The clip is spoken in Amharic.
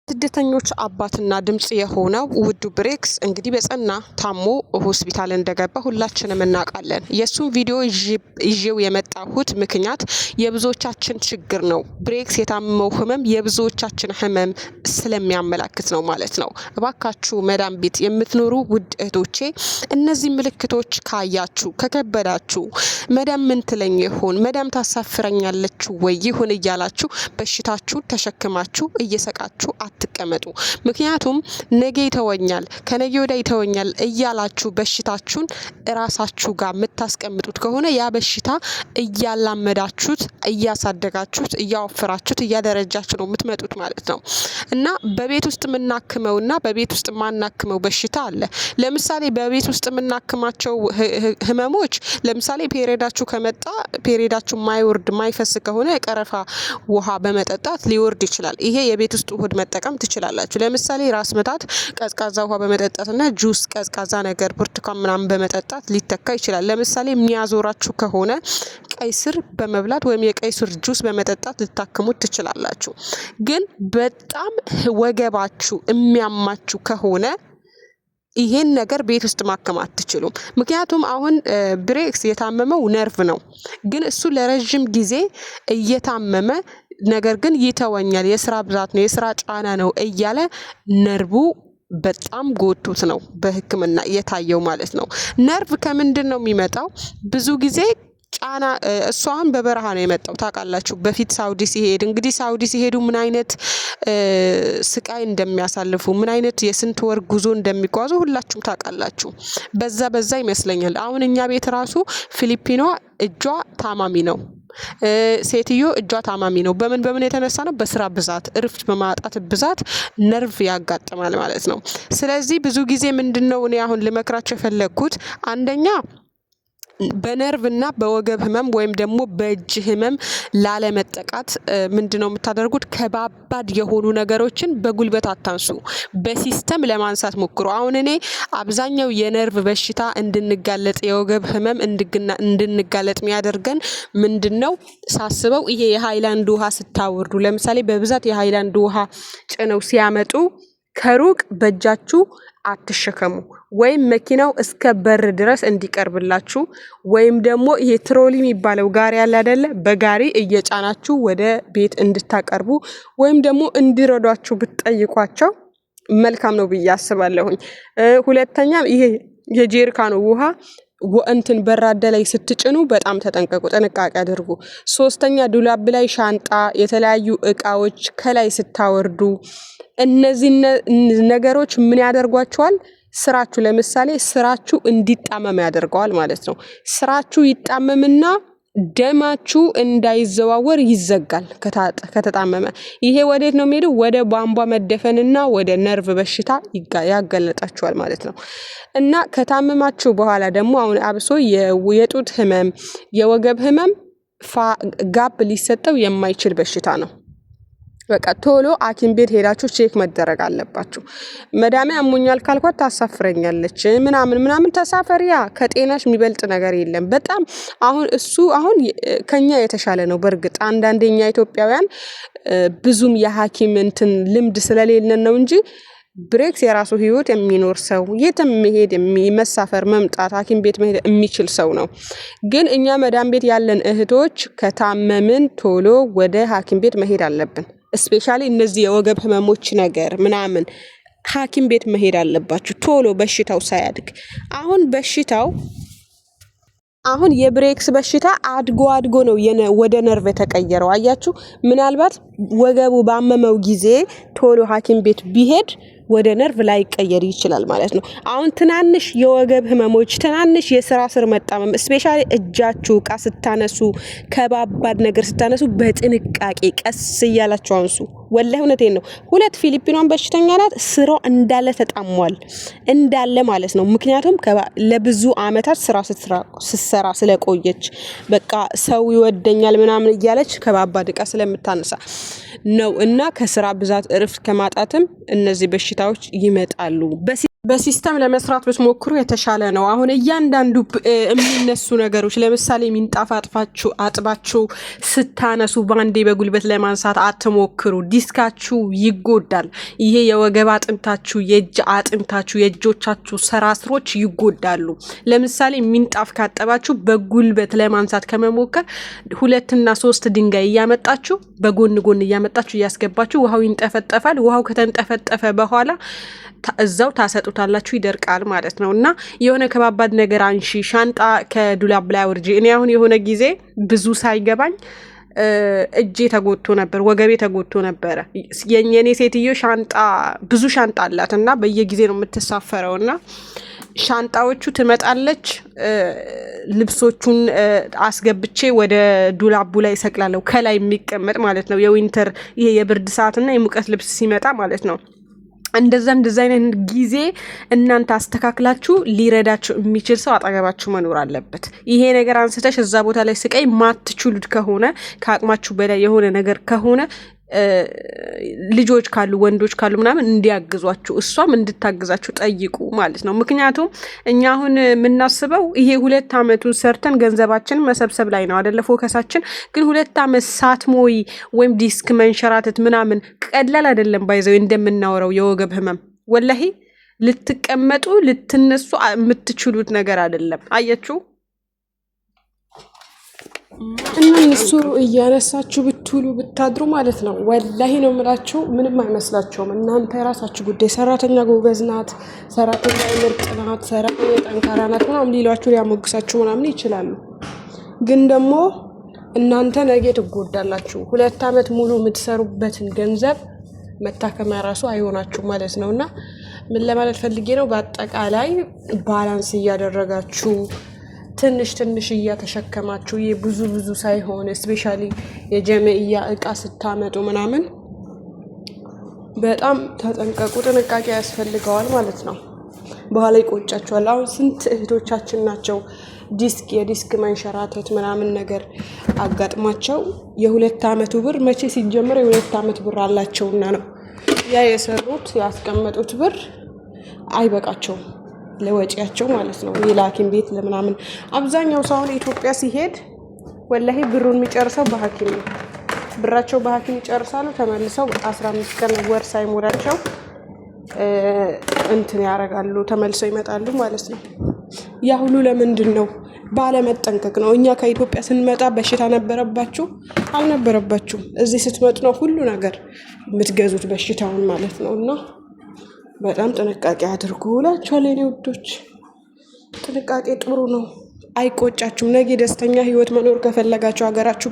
ስደተኞች አባትና ድምጽ የሆነው ውዱ ብሬክስ እንግዲህ በጸና ታሞ ሆስፒታል እንደገባ ሁላችንም እናውቃለን። የሱን ቪዲዮ ይዤው የመጣሁት ምክንያት የብዙዎቻችን ችግር ነው። ብሬክስ የታመመው ህመም የብዙዎቻችን ህመም ስለሚያመላክት ነው ማለት ነው። እባካችሁ መዳም ቤት የምትኖሩ ውድ እህቶቼ እነዚህ ምልክቶች ካያችሁ ከከበዳችሁ መዳም ምን ትለኝ ይሆን መዳም ታሳፍረኛለች ወይ ይሁን እያላችሁ በሽታችሁን ተሸክማችሁ እየሰቃችሁ አትቀመጡ። ምክንያቱም ነገ ይተወኛል ከነገ ወዲያ ይተወኛል እያላችሁ በሽታችሁን ራሳችሁ ጋር የምታስቀምጡት ከሆነ ያ በሽታ እያላመዳችሁት እያሳደጋችሁት እያወፈራችሁት እያደረጃችሁ ነው የምትመጡት ማለት ነው። እና በቤት ውስጥ የምናክመውና በቤት ውስጥ ማናክመው በሽታ አለ። ለምሳሌ በቤት ውስጥ የምናክማቸው ህመሞች ለምሳሌ ፔሬዳችሁ ከመጣ ፔሬዳችሁ ማይወርድ ማይፈስ ከሆነ የቀረፋ ውሃ በመጠጣት ሊወርድ ይችላል። ይሄ የቤት ውስጥ ውህድ መጠቀም ትችላላችሁ። ለምሳሌ ራስ መታት ቀዝቃዛ ውሃ በመጠጣትና ጁስ ቀዝቃዛ ነገር ብርቱካን ምናምን በመጠጣት ሊተካ ይችላል። ለምሳሌ የሚያዞራችሁ ከሆነ ቀይ ስር በመብላት ወይም የቀይ ስር ጁስ በመጠጣት ልታክሙት ትችላላችሁ። ግን በጣም ወገባችሁ የሚያማችሁ ከሆነ ይሄን ነገር ቤት ውስጥ ማከም አትችሉም። ምክንያቱም አሁን ብሬክስ የታመመው ነርቭ ነው። ግን እሱ ለረጅም ጊዜ እየታመመ ነገር ግን ይተወኛል የስራ ብዛት ነው የስራ ጫና ነው እያለ ነርቡ በጣም ጎቶት ነው በህክምና የታየው ማለት ነው። ነርቭ ከምንድን ነው የሚመጣው? ብዙ ጊዜ ጫና እሱ አሁን በበረሃ ነው የመጣው ታውቃላችሁ። በፊት ሳውዲ ሲሄድ እንግዲህ ሳውዲ ሲሄዱ ምን አይነት ስቃይ እንደሚያሳልፉ ምን አይነት የስንት ወር ጉዞ እንደሚጓዙ ሁላችሁም ታውቃላችሁ። በዛ ይመስለኛል አሁን እኛ ቤት ራሱ ፊሊፒኗ እጇ ታማሚ ነው። ሴትዮ እጇ ታማሚ ነው። በምን የተነሳ ነው? በስራ ብዛት እረፍት በማጣት ብዛት ነርቭ ያጋጥማል ማለት ነው። ስለዚህ ብዙ ጊዜ ምንድነው እኔ አሁን ልመክራችሁ የፈለኩት አንደኛ በነርቭና በወገብ ህመም ወይም ደግሞ በእጅ ህመም ላለመጠቃት ምንድነው የምታደርጉት? ከባባድ የሆኑ ነገሮችን በጉልበት አታንሱ። በሲስተም ለማንሳት ሞክሩ። አሁን እኔ አብዛኛው የነርቭ በሽታ እንድንጋለጥ የወገብ ህመም እንድንጋለጥ የሚያደርገን ምንድነው ሳስበው ይሄ የሃይላንድ ውሃ ስታወርዱ ለምሳሌ በብዛት የሃይላንድ ውሃ ጭነው ሲያመጡ ከሩቅ በእጃችሁ አትሸከሙ። ወይም መኪናው እስከ በር ድረስ እንዲቀርብላችሁ ወይም ደግሞ ይሄ ትሮሊ የሚባለው ጋሪ ያለ አይደለ በጋሪ እየጫናችሁ ወደ ቤት እንድታቀርቡ ወይም ደግሞ እንዲረዷችሁ ብትጠይቋቸው መልካም ነው ብዬ አስባለሁኝ። ሁለተኛ ይሄ የጄሪካኑ ውሃ እንትን በራዳ ላይ ስትጭኑ በጣም ተጠንቀቁ፣ ጥንቃቄ አድርጉ። ሶስተኛ ዱላብ ላይ ሻንጣ የተለያዩ እቃዎች ከላይ ስታወርዱ እነዚህ ነገሮች ምን ያደርጓቸዋል? ስራችሁ ለምሳሌ ስራችሁ እንዲጣመም ያደርገዋል ማለት ነው። ስራችሁ ይጣመምና ደማችሁ እንዳይዘዋወር ይዘጋል ከተጣመመ። ይሄ ወዴት ነው የሚሄደው? ወደ ቧንቧ መደፈንና ወደ ነርቭ በሽታ ያጋለጣችኋል ማለት ነው። እና ከታመማችሁ በኋላ ደግሞ አሁን አብሶ የጡት ህመም የወገብ ህመም ጋብ ሊሰጠው የማይችል በሽታ ነው። በቃ ቶሎ ሐኪም ቤት ሄዳችሁ ቼክ መደረግ አለባችሁ። መዳሜ አሞኛል ካልኳት ታሳፍረኛለች ምናምን ተሳፈሪያ ከጤናሽ የሚበልጥ ነገር የለም። በጣም አሁን ከኛ የተሻለ ነው። በርግጥ አንዳንዴኛ ኢትዮጵያውያን ብዙም የሐኪም እንትን ልምድ ስለሌለን ነው እንጂ ብሬክስ የራሱ ህይወት የሚኖር ሰው የትም መሄድ መሳፈር መምጣት ሐኪም ቤት መሄድ የሚችል ሰው ነው። ግን እኛ መዳም ቤት ያለን እህቶች ከታመምን ቶሎ ወደ ሐኪም ቤት መሄድ አለብን። ስፔሻሊ እነዚህ የወገብ ህመሞች ነገር ምናምን ሐኪም ቤት መሄድ አለባችሁ ቶሎ በሽታው ሳያድግ። አሁን የብሬክስ በሽታ አድጎ ነው ወደ ነርቭ የተቀየረው። አያችሁ ምናልባት ወገቡ ባመመው ጊዜ ቶሎ ሐኪም ቤት ቢሄድ ወደ ነርቭ ላይ ቀየር ይችላል ማለት ነው። አሁን ትናንሽ የወገብ ህመሞች ትናንሽ የስራ ስር መጣመም ስፔሻሊ እጃችሁ ቃ ስታነሱ ከባባድ ነገር ስታነሱ በጥንቃቄ ቀስ እያላችሁ አንሱ። ወላሂ እውነቴን ነው። ሁለት ፊሊፒኗን በሽተኛ ናት። ስራው እንዳለ ተጣሟል እንዳለ ማለት ነው። ምክንያቱም ለብዙ አመታት ስራ ስትሰራ ስለቆየች በቃ ሰው ይወደኛል ምናምን እያለች ከባባድ እቃ ስለምታነሳ ነው። እና ከስራ ብዛት እረፍት ከማጣትም እነዚህ በሽታዎች ይመጣሉ። በሲስተም ለመስራት ብትሞክሩ የተሻለ ነው። አሁን እያንዳንዱ የሚነሱ ነገሮች ለምሳሌ ሚንጣፍ አጥባችሁ ስታነሱ ባንዴ በጉልበት ለማንሳት አትሞክሩ። ዲስካችሁ ይጎዳል። ይሄ የወገብ አጥንታችሁ፣ የእጅ አጥንታችሁ፣ የእጆቻችሁ ሰራስሮች ይጎዳሉ። ለምሳሌ ሚንጣፍ ካጠባችሁ በጉልበት ለማንሳት ከመሞከር 2 እና 3 ድንጋይ እያመጣችሁ በጎን ጎን እያመጣችሁ እያስገባችሁ ውሃው ይንጠፈጠፋል። ውሃው ከተንጠፈጠፈ በኋላ እዛው ታሰጡታላችሁ፣ ይደርቃል ማለት ነው። እና የሆነ ከባባድ ነገር አንሺ፣ ሻንጣ ከዱላብ ላይ አውርጂ። እኔ አሁን የሆነ ጊዜ ብዙ ሳይገባኝ እጄ ተጎድቶ ነበር፣ ወገቤ ተጎድቶ ነበረ። የኔ ሴትዮ ብዙ ሻንጣ አላት እና በየጊዜ ነው የምትሳፈረው እና ሻንጣዎቹ ትመጣለች። ልብሶቹን አስገብቼ ወደ ዱላቡ ላይ ሰቅላለሁ፣ ከላይ የሚቀመጥ ማለት ነው። የዊንተር ይሄ የብርድ ሰዓትና የሙቀት ልብስ ሲመጣ ማለት ነው። እንደዛ አይነት ጊዜ እናንተ አስተካክላችሁ ሊረዳችሁ የሚችል ሰው አጠገባችሁ መኖር አለበት። ይሄ ነገር አንስተሽ እዛ ቦታ ላይ ስቀይ ማትችሉት ከሆነ ከአቅማችሁ በላይ የሆነ ነገር ከሆነ ልጆች ካሉ ወንዶች ካሉ ምናምን እንዲያግዟችሁ እሷም እንድታግዛችሁ ጠይቁ ማለት ነው። ምክንያቱም እኛ አሁን የምናስበው ይሄ 2 አመቱን ሰርተን ገንዘባችንን መሰብሰብ ላይ ነው አይደለ ፎከሳችን። ግን 2 አመት ሳትሞይ ወይም ዲስክ መንሸራተት ምናምን ቀላል አይደለም። ባይዘው እንደምናወራው የወገብ ህመም ወላሂ ልትቀመጡ ልትነሱ የምትችሉት ነገር አይደለም። አያችሁ እና እሱ እያነሳችሁ ብትውሉ ብታድሩ ማለት ነው ወላሂ ነው የምላችሁ፣ ምንም አይመስላችሁም። እናንተ የራሳችሁ ጉዳይ። ሰራተኛ ጎበዝ ናት፣ ሰራተኛ ምርጥ ናት፣ ሰራተኛ ጠንካራ ናት ምናምን ሊሏችሁ ሊያሞግሳችሁ ምናምን ይችላሉ። ግን ደግሞ እናንተ ነገ ትጎዳላችሁ። 2 አመት ሙሉ የምትሰሩበትን ገንዘብ መታከሚያ ራሱ አይሆናችሁ ማለት ነው። እና ምን ለማለት ፈልጌ ነው፣ በአጠቃላይ ባላንስ እያደረጋችሁ ትንሽ እያተሸከማችሁ ብዙ ሳይሆን ስፔሻሊ የጀመዕያ እቃ ስታመጡ ምናምን በጣም ተጠንቀቁ። ጥንቃቄ ያስፈልገዋል ማለት ነው። በኋላ ይቆጫችኋል። አሁን ስንት እህቶቻችን ናቸው የዲስክ መንሸራተት ምናምን ነገር አጋጥሟቸው የ2 አመቱ ብር መቼ ሲጀምር የ2 አመት ብር አላቸውና ነው ያ የሰሩት ያስቀመጡት ብር አይበቃቸውም ለወጪያቸው ማለት ነው። የላኪም ቤት ለምናምን አብዛኛው ሰው ኢትዮጵያ ሲሄድ ወላሂ ብሩን የሚጨርሰው በሐኪም ነው። ብራቸው በሐኪም ይጨርሳሉ። ተመልሰው 15 ቀን ወር ሳይሞላቸው ያረጋሉ፣ ተመልሰው ይመጣሉ ማለት ነው። ያ ሁሉ ለምንድን ነው? ባለመጠንቀቅ ነው። እኛ ከኢትዮጵያ ስንመጣ በሽታ ነበረባችሁ አልነበረባችሁም? እዚህ ስትመጡ ነው ሁሉ ነገር የምትገዙት በሽታውን ማለት ነው። እና በጣም ጥንቃቄ አድርጉ እላችኋለሁ የኔ ውዶች። ጥንቃቄ ጥሩ ነው፣ አይቆጫችሁም። ነገ ደስተኛ ህይወት መኖር ከፈለጋችሁ ሀገራችሁ